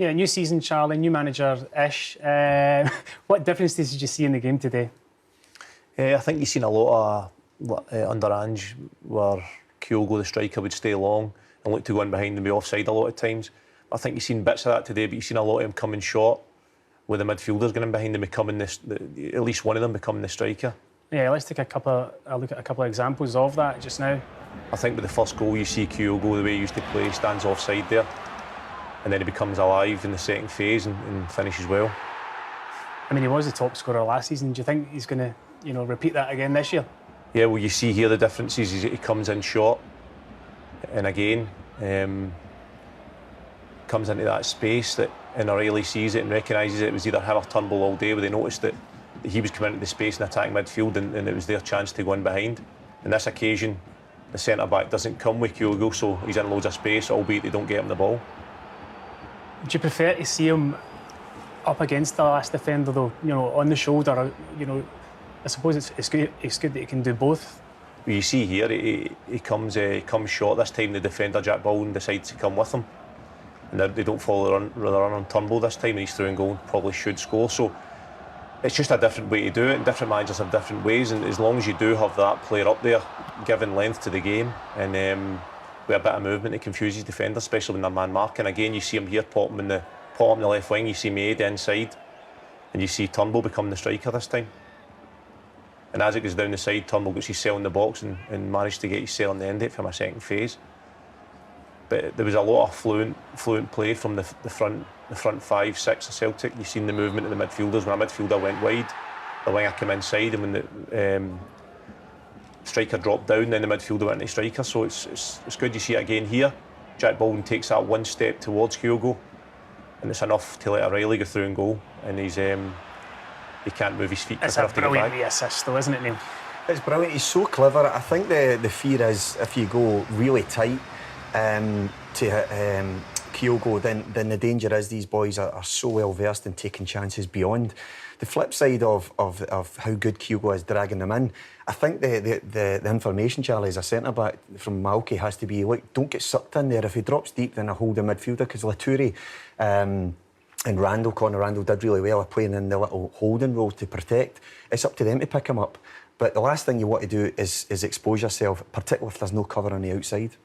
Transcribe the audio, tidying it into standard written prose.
Yeah, new season, Charlie, new manager-ish. What differences did you see in the game today? I think you've seen a lot of under Ange where Kyogo, the striker, would stay long and look to go in behind and be offside a lot of times. I think you've seen bits of that today, but you've seen a lot of him coming short with the midfielders going in behind them, becoming at least one of them becoming the striker. Yeah, let's take a look at a couple of examples of that just now. I think with the first goal, you see Kyogo, the way he used to play, stands offside there, and then he becomes alive in the second phase and finishes well. I mean, he was the top scorer last season. Do you think he's going to, repeat that again this year? Yeah, well, you see here the differences is he comes in short, and again comes into that space that O'Reilly sees it and recognises it was either him or Turnbull all day, where they noticed that he was coming into the space and attacking midfield, and it was their chance to go in behind. In this occasion, the centre-back doesn't come with Kyogo, so he's in loads of space, albeit they don't get him the ball. Would you prefer to see him up against the last defender, though, on the shoulder? I suppose it's good that he can do both. Well, you see here, he comes short. This time the defender, Jack Baldwin, decides to come with him. And they don't follow the run on Turnbull this time, and he's through and goal, probably should score. So it's just a different way to do it, and different managers have different ways, and as long as you do have that player up there, giving length to the game, and with a bit of movement, it confuses defenders, especially when they're man marking. Again, you see him here pop him in the left wing, you see Maeda inside, and you see Turnbull become the striker this time. And as it goes down the side, Turnbull gets his cell in the box and managed to get his cell in the end of it from a second phase. But there was a lot of fluent play from the front 5, 6 of Celtic. You've seen the movement of the midfielders. When a midfielder went wide, the winger came inside, and when the striker dropped down, then the midfielder went into striker. So it's good you see it again here. Jack Baldwin takes that one step towards Kyogo, and it's enough to let O'Reilly go through and goal. And he can't move his feet. It's a brilliant assist, though, isn't it, Neil? It's brilliant. He's so clever. I think the fear is if you go really tight to Kyogo, then the danger is these boys are so well versed in taking chances beyond. The flip side of how good Kyogo is dragging them in, I think the information, Charlie, as a centre back from Malky has to be, look, don't get sucked in there. If he drops deep, then I hold the midfielder, because Laturi and Conor Randall did really well playing in the little holding role to protect. It's up to them to pick him up. But the last thing you want to do is expose yourself, particularly if there's no cover on the outside.